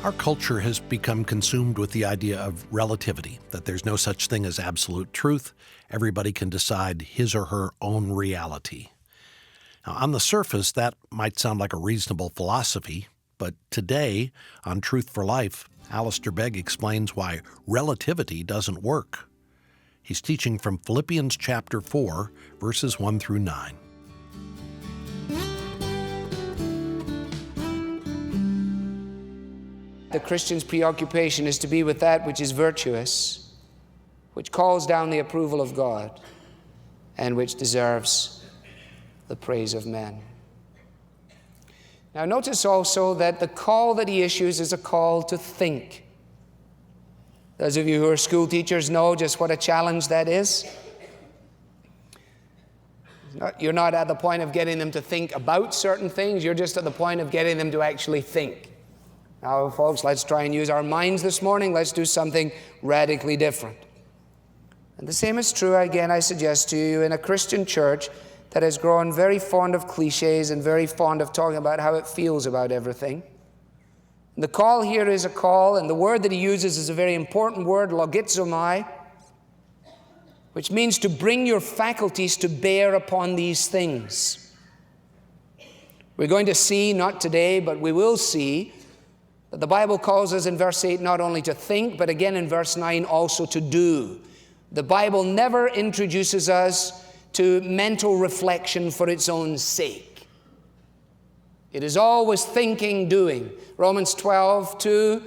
Our culture has become consumed with the idea of relativity, that there's no such thing as absolute truth. Everybody can decide his or her own reality. Now, on the surface, that might sound like a reasonable philosophy, but today, on Truth for Life, Alistair Begg explains why relativity doesn't work. He's teaching from Philippians chapter 4, verses 1 through 9. The Christian's preoccupation is to be with that which is virtuous, which calls down the approval of God, and which deserves the praise of men. Now notice also that the call that he issues is a call to think. Those of you who are school teachers know just what a challenge that is. You're not at the point of getting them to think about certain things, you're just at the point of getting them to actually think. Now, folks, let's try and use our minds this morning. Let's do something radically different. And the same is true, again, I suggest to you, in a Christian church that has grown very fond of cliches and very fond of talking about how it feels about everything. And the call here is a call, and the word that he uses is a very important word, logizomai, which means to bring your faculties to bear upon these things. We're going to see, not today, but we will see, that the Bible calls us in verse 8 not only to think, but again in verse 9 also to do. The Bible never introduces us to mental reflection for its own sake. It is always thinking, doing. Romans 12:2,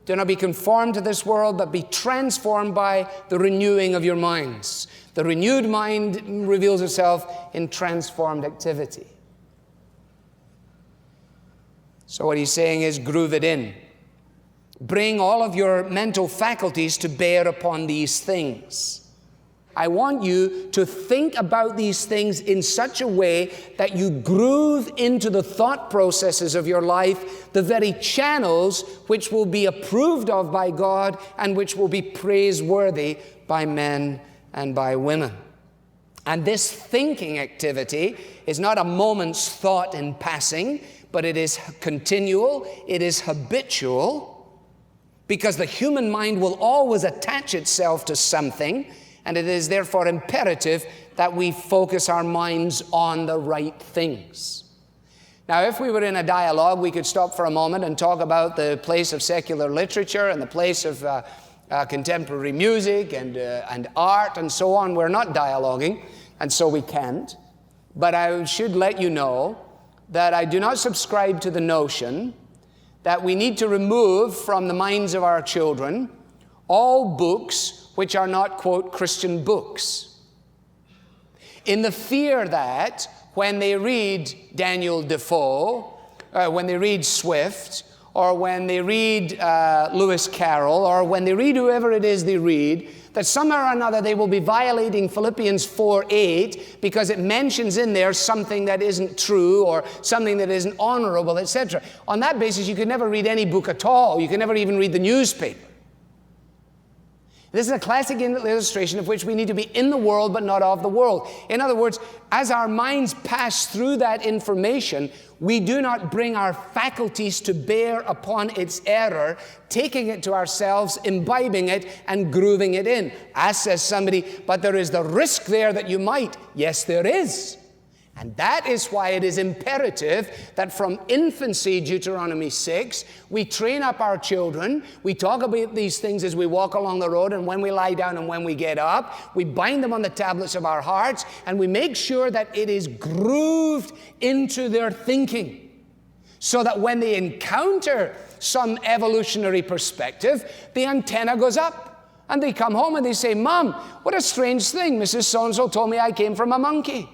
do not be conformed to this world, but be transformed by the renewing of your minds. The renewed mind reveals itself in transformed activity. So what he's saying is groove it in. Bring all of your mental faculties to bear upon these things. I want you to think about these things in such a way that you groove into the thought processes of your life the very channels which will be approved of by God and which will be praiseworthy by men and by women. And this thinking activity is not a moment's thought in passing, but it is continual, it is habitual, because the human mind will always attach itself to something, and it is therefore imperative that we focus our minds on the right things. Now, if we were in a dialogue, we could stop for a moment and talk about the place of secular literature and the place of contemporary music and art and so on. We're not dialoguing, and so we can't. But I should let you know that I do not subscribe to the notion that we need to remove from the minds of our children all books which are not, quote, Christian books, in the fear that when they read Daniel Defoe, when they read Swift, or when they read Lewis Carroll, or when they read whoever it is they read, that somehow or another they will be violating Philippians 4:8 because it mentions in there something that isn't true or something that isn't honorable, etc. On that basis, you could never read any book at all. You can never even read the newspaper. This is a classic illustration of which we need to be in the world but not of the world. In other words, as our minds pass through that information, we do not bring our faculties to bear upon its error, taking it to ourselves, imbibing it, and grooving it in. As says somebody, but there is the risk there that you might. Yes, there is. And that is why it is imperative that from infancy, Deuteronomy 6, we train up our children. We talk about these things as we walk along the road and when we lie down and when we get up. We bind them on the tablets of our hearts and we make sure that it is grooved into their thinking so that when they encounter some evolutionary perspective, the antenna goes up and they come home and they say, Mom, what a strange thing. Mrs. So-and-so told me I came from a monkey.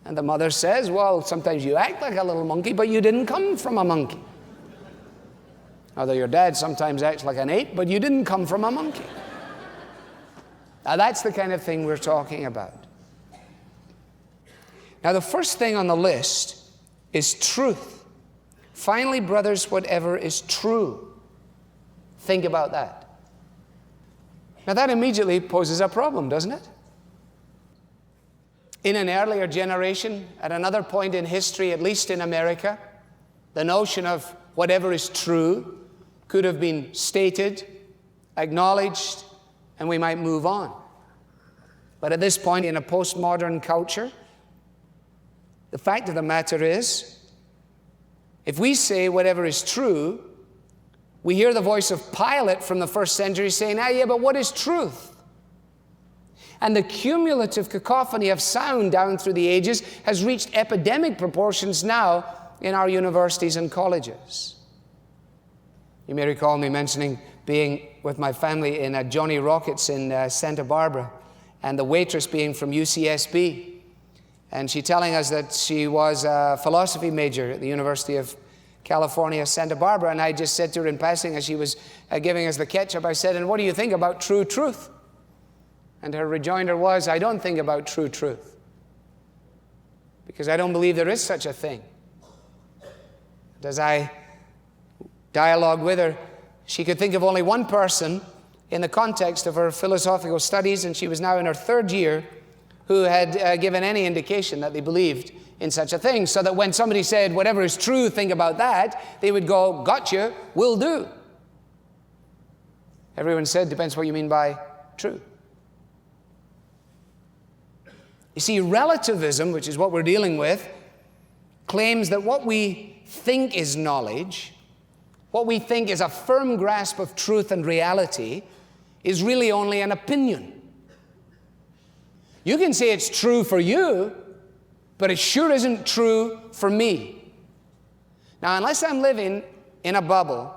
And the mother says, well, sometimes you act like a little monkey, but you didn't come from a monkey. Although your dad sometimes acts like an ape, but you didn't come from a monkey. Now that's the kind of thing we're talking about. Now the first thing on the list is truth. Finally, brothers, whatever is true. Think about that. Now that immediately poses a problem, doesn't it? In an earlier generation, at another point in history, at least in America, the notion of whatever is true could have been stated, acknowledged, and we might move on. But at this point in a postmodern culture, the fact of the matter is, if we say whatever is true, we hear the voice of Pilate from the first century saying, yeah, but what is truth? And the cumulative cacophony of sound down through the ages has reached epidemic proportions now in our universities and colleges. You may recall me mentioning being with my family in Johnny Rockets in Santa Barbara, and the waitress being from UCSB. And she telling us that she was a philosophy major at the University of California, Santa Barbara. And I just said to her in passing as she was giving us the ketchup, I said, and what do you think about true truth? And her rejoinder was, I don't think about true truth, because I don't believe there is such a thing. And as I dialogued with her, she could think of only one person in the context of her philosophical studies, and she was now in her third year, who had given any indication that they believed in such a thing, so that when somebody said, whatever is true, think about that, they would go, gotcha, will do. Everyone said, depends what you mean by true. You see, relativism, which is what we're dealing with, claims that what we think is knowledge, what we think is a firm grasp of truth and reality, is really only an opinion. You can say it's true for you, but it sure isn't true for me. Now, unless I'm living in a bubble,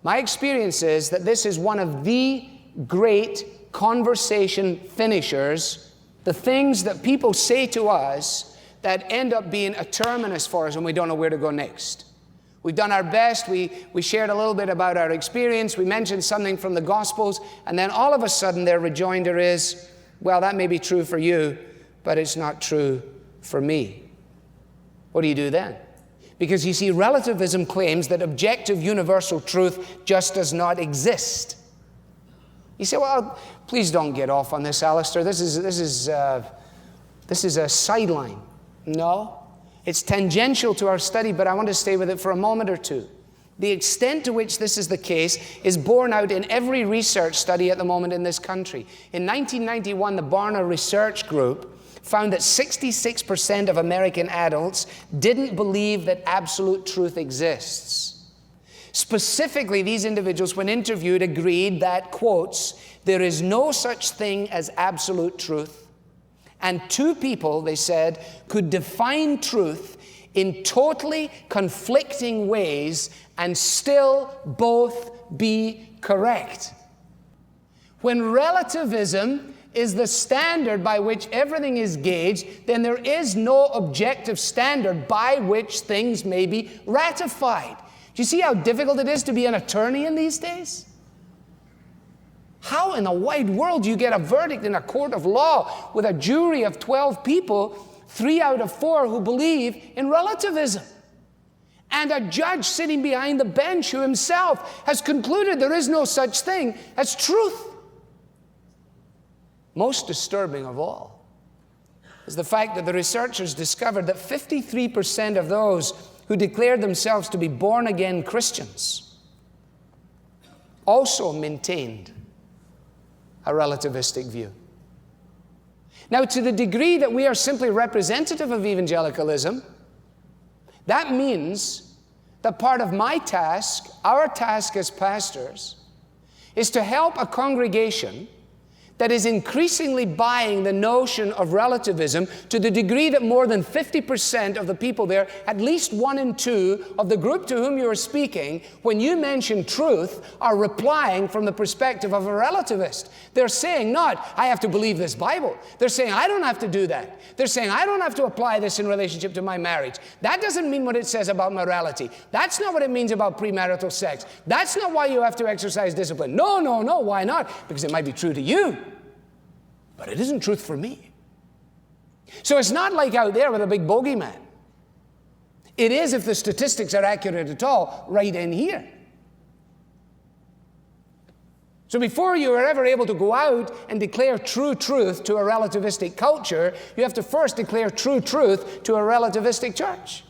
my experience is that this is one of the great conversation finishers, the things that people say to us that end up being a terminus for us when we don't know where to go next. We've done our best, we shared a little bit about our experience, we mentioned something from the Gospels, and then all of a sudden their rejoinder is, well, that may be true for you, but it's not true for me. What do you do then? Because you see, relativism claims that objective universal truth just does not exist. You say, well, please don't get off on this, Alistair. This is a sideline. No. It's tangential to our study, but I want to stay with it for a moment or two. The extent to which this is the case is borne out in every research study at the moment in this country. In 1991, the Barna Research Group found that 66% of American adults didn't believe that absolute truth exists. Specifically, these individuals, when interviewed, agreed that, quotes, there is no such thing as absolute truth. And two people, they said, could define truth in totally conflicting ways and still both be correct. When relativism is the standard by which everything is gauged, then there is no objective standard by which things may be ratified. Do you see how difficult it is to be an attorney in these days? How in the wide world do you get a verdict in a court of law with a jury of 12 people, 3 out of 4 who believe in relativism? And a judge sitting behind the bench who himself has concluded there is no such thing as truth. Most disturbing of all is the fact that the researchers discovered that 53% of those who declared themselves to be born-again Christians also maintained a relativistic view. Now, to the degree that we are simply representative of evangelicalism, that means that part of my task, our task as pastors, is to help a congregation that is increasingly buying the notion of relativism to the degree that more than 50% of the people there, at least 1 in 2 of the group to whom you are speaking, when you mention truth, are replying from the perspective of a relativist. They're saying not, I have to believe this Bible. They're saying, I don't have to do that. They're saying, I don't have to apply this in relationship to my marriage. That doesn't mean what it says about morality. That's not what it means about premarital sex. That's not why you have to exercise discipline. No, why not? Because it might be true to you, but it isn't truth for me. So it's not like out there with a big bogeyman. It is, if the statistics are accurate at all, right in here. So before you are ever able to go out and declare true truth to a relativistic culture, you have to first declare true truth to a relativistic church.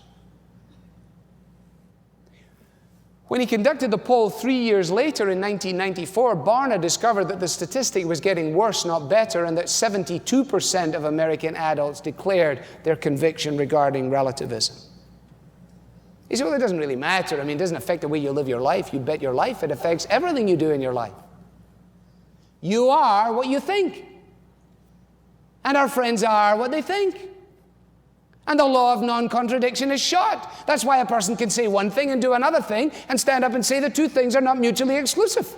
When he conducted the poll 3 years later in 1994, Barna discovered that the statistic was getting worse, not better, and that 72% of American adults declared their conviction regarding relativism. You say, well, it doesn't really matter. I mean, it doesn't affect the way you live your life. You bet your life it affects everything you do in your life. You are what you think. And our friends are what they think. And the law of non-contradiction is shot. That's why a person can say one thing and do another thing and stand up and say the two things are not mutually exclusive.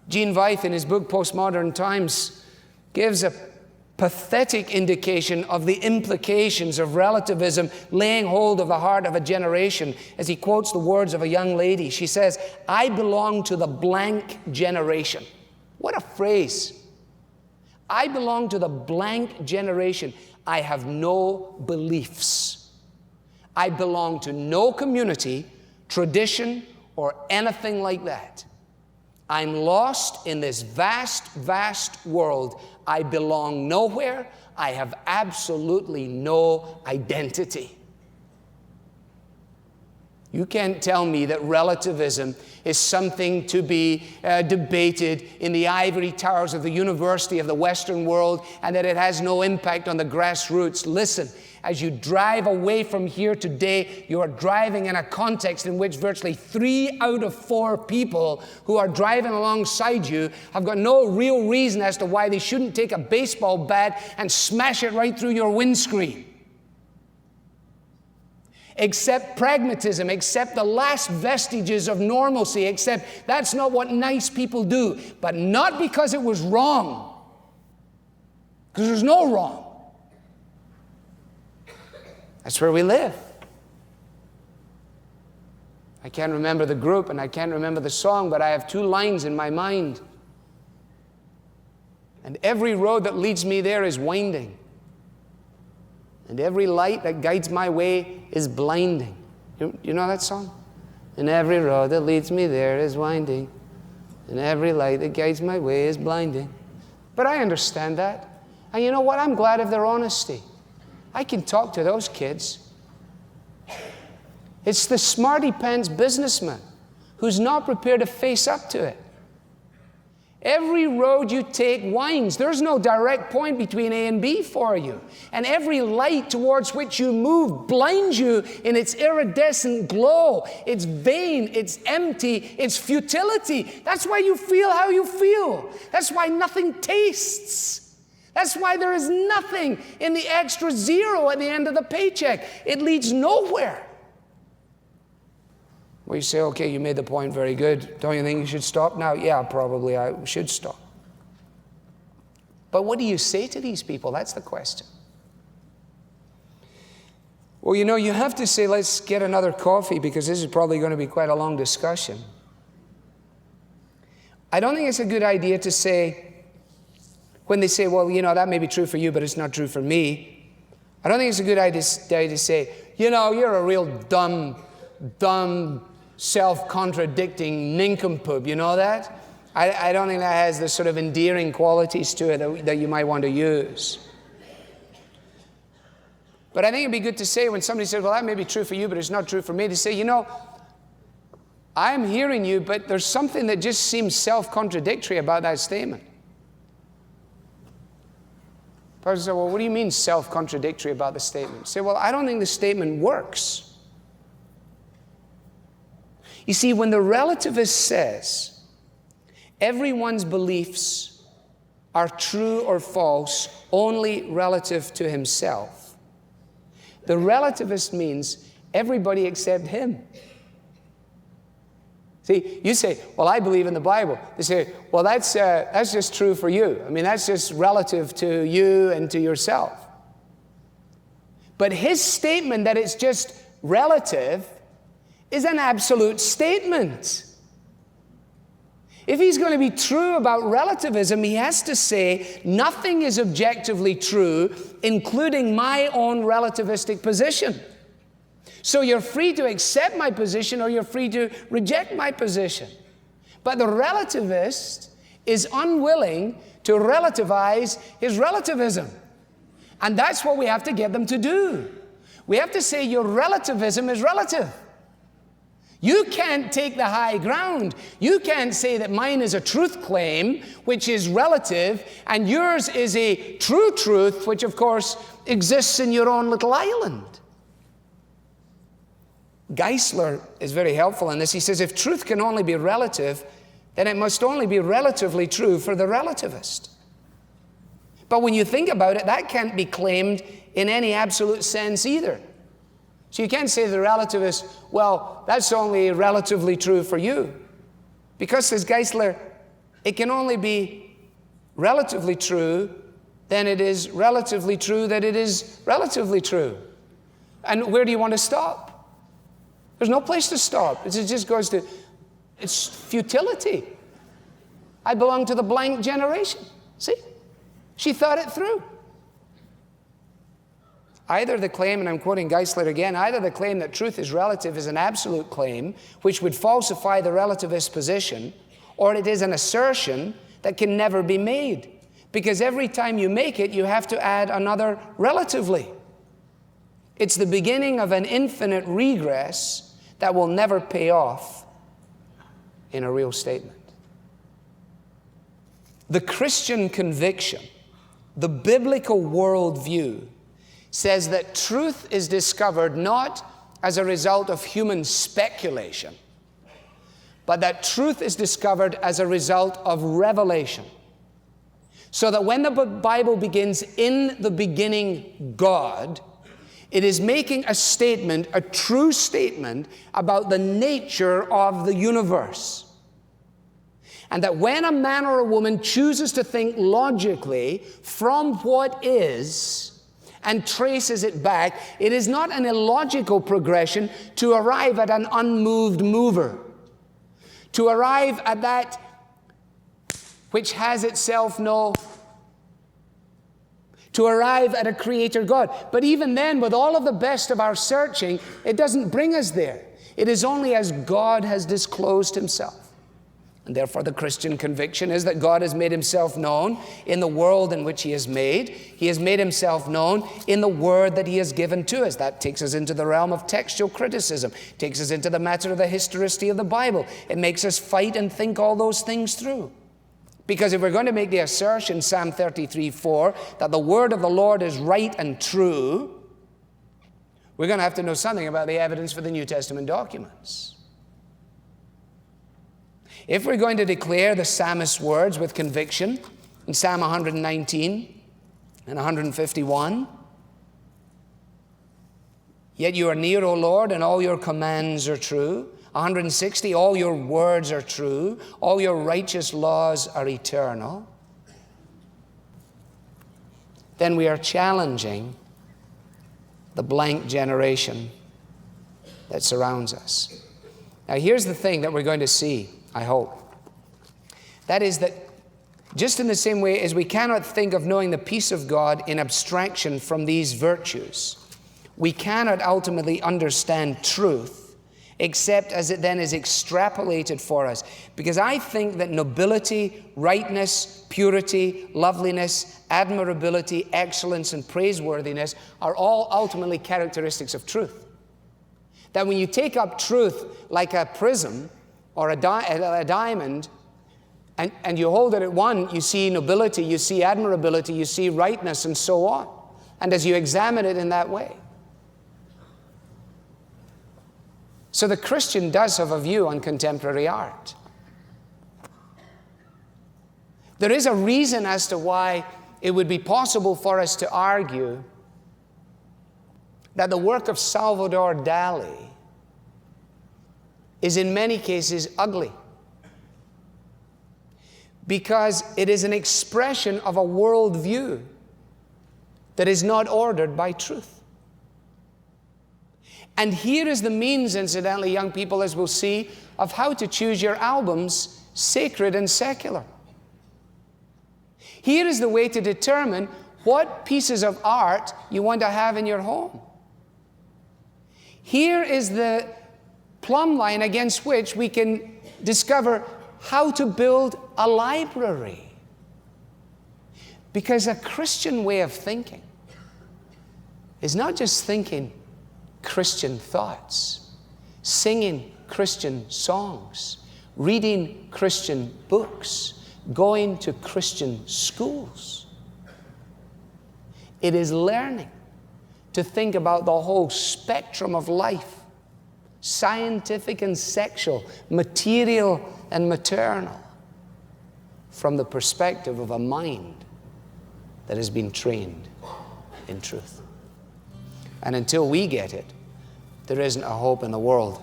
Gene Veith, in his book Postmodern Times, gives a pathetic indication of the implications of relativism laying hold of the heart of a generation as he quotes the words of a young lady. She says, "I belong to the blank generation." What a phrase. I belong to the blank generation. I have no beliefs. I belong to no community, tradition, or anything like that. I'm lost in this vast, vast world. I belong nowhere. I have absolutely no identity. You can't tell me that relativism is something to be debated in the ivory towers of the University of the Western world and that it has no impact on the grassroots. Listen, as you drive away from here today, you are driving in a context in which virtually 3 out of 4 people who are driving alongside you have got no real reason as to why they shouldn't take a baseball bat and smash it right through your windscreen. Except pragmatism, except the last vestiges of normalcy, except that's not what nice people do. But not because it was wrong. Because there's no wrong. That's where we live. I can't remember the group and I can't remember the song, but I have 2 lines in my mind. And every road that leads me there is winding. And every light that guides my way is blinding. You know that song? And every road that leads me there is winding. And every light that guides my way is blinding. But I understand that. And you know what? I'm glad of their honesty. I can talk to those kids. It's the smarty pants businessman who's not prepared to face up to it. Every road you take winds. There's no direct point between A and B for you. And every light towards which you move blinds you in its iridescent glow. It's vain, it's empty, it's futility. That's why you feel how you feel. That's why nothing tastes. That's why there is nothing in the extra zero at the end of the paycheck. It leads nowhere. Well, you say, okay, you made the point, very good. Don't you think you should stop now? Yeah, probably I should stop. But what do you say to these people? That's the question. Well, you know, you have to say, let's get another coffee because this is probably going to be quite a long discussion. I don't think it's a good idea to say, when they say, well, you know, that may be true for you, but it's not true for me. I don't think it's a good idea to say, you know, you're a real dumb, self-contradicting nincompoop. You know that? I don't think that has the sort of endearing qualities to it that you might want to use. But I think it'd be good to say when somebody says, well, that may be true for you, but it's not true for me, to say, you know, I'm hearing you, but there's something that just seems self-contradictory about that statement. The person says, well, what do you mean self-contradictory about the statement? Say, well, I don't think the statement works. You see, when the relativist says everyone's beliefs are true or false only relative to himself, the relativist means everybody except him. See, you say, well, I believe in the Bible. They say, well, that's just true for you. I mean, that's just relative to you and to yourself. But his statement that it's just relative is an absolute statement. If he's going to be true about relativism, he has to say nothing is objectively true, including my own relativistic position. So you're free to accept my position or you're free to reject my position. But the relativist is unwilling to relativize his relativism. And that's what we have to get them to do. We have to say your relativism is relative. You can't take the high ground. You can't say that mine is a truth claim, which is relative, and yours is a true truth, which of course exists in your own little island. Geisler is very helpful in this. He says, if truth can only be relative, then it must only be relatively true for the relativist. But when you think about it, that can't be claimed in any absolute sense either. So you can't say to the relativist, well, that's only relatively true for you. Because, says Geisler, it can only be relatively true, then it is relatively true that it is relatively true. And where do you want to stop? There's no place to stop. It just goes to, it's futility. I belong to the blank generation. See? She thought it through. Either the claim, and I'm quoting Geisler again, either the claim that truth is relative is an absolute claim, which would falsify the relativist position, or it is an assertion that can never be made. Because every time you make it, you have to add another relatively. It's the beginning of an infinite regress that will never pay off in a real statement. The Christian conviction, the biblical worldview, says that truth is discovered not as a result of human speculation, but that truth is discovered as a result of revelation. So that when the Bible begins, in the beginning, God, it is making a statement, a true statement, about the nature of the universe. And that when a man or a woman chooses to think logically from what is and traces it back, it is not an illogical progression to arrive at an unmoved mover, to arrive at that which has itself to arrive at a creator God. But even then, with all of the best of our searching, it doesn't bring us there. It is only as God has disclosed himself. And therefore, the Christian conviction is that God has made himself known in the world in which he has made. He has made himself known in the word that he has given to us. That takes us into the realm of textual criticism, takes us into the matter of the historicity of the Bible. It makes us fight and think all those things through. Because if we're going to make the assertion, Psalm 33:4, that the word of the Lord is right and true, we're going to have to know something about the evidence for the New Testament documents. If we're going to declare the psalmist's words with conviction in Psalm 119 and 151, yet you are near, O Lord, and all your commands are true. 160, all your words are true. All your righteous laws are eternal. Then we are challenging the blank generation that surrounds us. Now here's the thing that we're going to see, I hope. That is that just in the same way as we cannot think of knowing the peace of God in abstraction from these virtues, we cannot ultimately understand truth except as it then is extrapolated for us. Because I think that nobility, rightness, purity, loveliness, admirability, excellence, and praiseworthiness are all ultimately characteristics of truth. That when you take up truth like a prism or a diamond, and you hold it at one, you see nobility, you see admirability, you see rightness, and so on. And as you examine it in that way. So the Christian does have a view on contemporary art. There is a reason as to why it would be possible for us to argue that the work of Salvador Dali is in many cases ugly. Because it is an expression of a worldview that is not ordered by truth. And here is the means, incidentally, young people, as we'll see, of how to choose your albums, sacred and secular. Here is the way to determine what pieces of art you want to have in your home. Here is the plumb line against which we can discover how to build a library. Because a Christian way of thinking is not just thinking Christian thoughts, singing Christian songs, reading Christian books, going to Christian schools. It is learning to think about the whole spectrum of life, scientific and sexual, material and maternal, from the perspective of a mind that has been trained in truth. And until we get it, there isn't a hope in the world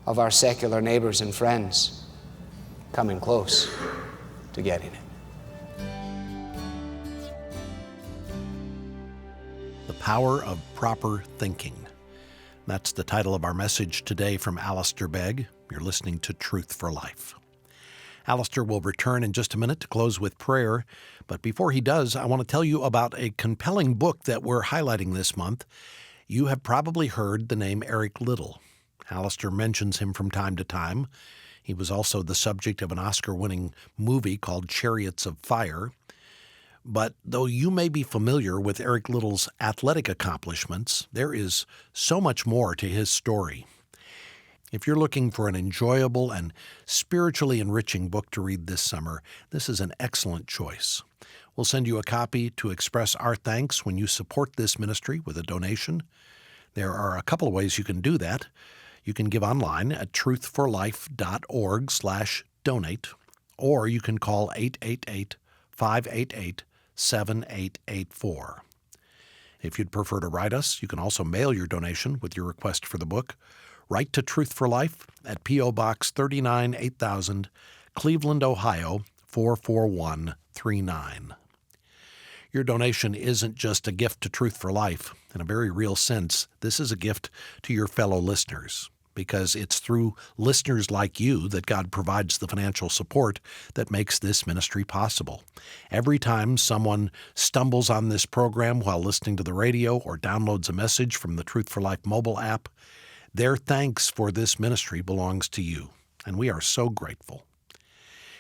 of our secular neighbors and friends coming close to getting it. The Power of Proper Thinking. That's the title of our message today from Alistair Begg. You're listening to Truth for Life. Alistair will return in just a minute to close with prayer, but before he does, I want to tell you about a compelling book that we're highlighting this month. You have probably heard the name Eric Liddell. Alistair mentions him from time to time. He was also the subject of an Oscar-winning movie called Chariots of Fire. But though you may be familiar with Eric Liddell's athletic accomplishments, there is so much more to his story. If you're looking for an enjoyable and spiritually enriching book to read this summer, this is an excellent choice. We'll send you a copy to express our thanks when you support this ministry with a donation. There are a couple of ways you can do that. You can give online at truthforlife.org/donate, or you can call 888-588-7884. If you'd prefer to write us, you can also mail your donation with your request for the book. Write to Truth for Life at P.O. Box 39, 8000, Cleveland, Ohio, 44139. Your donation isn't just a gift to Truth for Life. In a very real sense, this is a gift to your fellow listeners, because it's through listeners like you that God provides the financial support that makes this ministry possible. Every time someone stumbles on this program while listening to the radio or downloads a message from the Truth for Life mobile app, their thanks for this ministry belongs to you, and we are so grateful.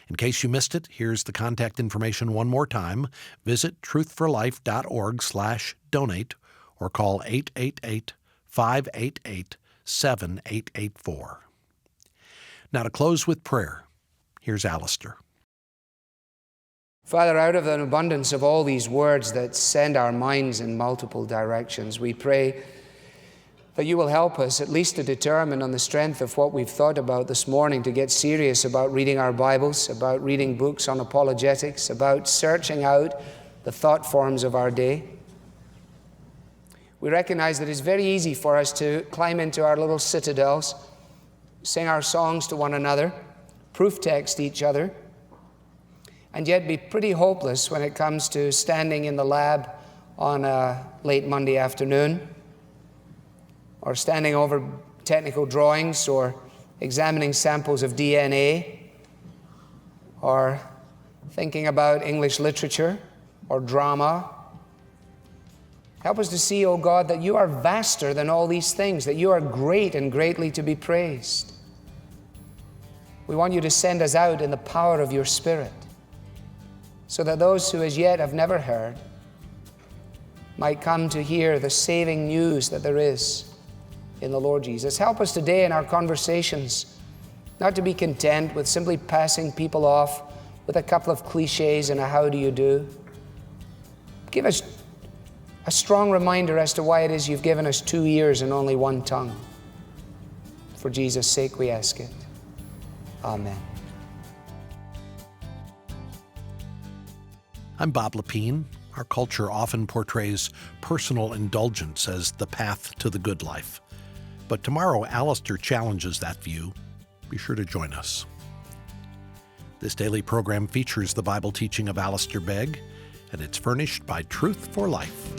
In case you missed it, here's the contact information one more time. Visit truthforlife.org/donate or call 888-588-7884. Now to close with prayer, here's Alistair. Father, out of an abundance of all these words that send our minds in multiple directions, we pray that you will help us at least to determine on the strength of what we've thought about this morning to get serious about reading our Bibles, about reading books on apologetics, about searching out the thought forms of our day. We recognize that it's very easy for us to climb into our little citadels, sing our songs to one another, proof text each other, and yet be pretty hopeless when it comes to standing in the lab on a late Monday afternoon, or standing over technical drawings, or examining samples of DNA, or thinking about English literature or drama. Help us to see, O God, that you are vaster than all these things, that you are great and greatly to be praised. We want you to send us out in the power of your Spirit, so that those who as yet have never heard might come to hear the saving news that there is in the Lord Jesus. Help us today in our conversations not to be content with simply passing people off with a couple of cliches and a how do you do. Give us a strong reminder as to why it is you've given us 2 ears and only one tongue. For Jesus' sake we ask it. Amen. I'm Bob Lepine. Our culture often portrays personal indulgence as the path to the good life. But tomorrow, Alistair challenges that view. Be sure to join us. This daily program features the Bible teaching of Alistair Begg, and it's furnished by Truth for Life,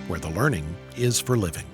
where the learning is for living.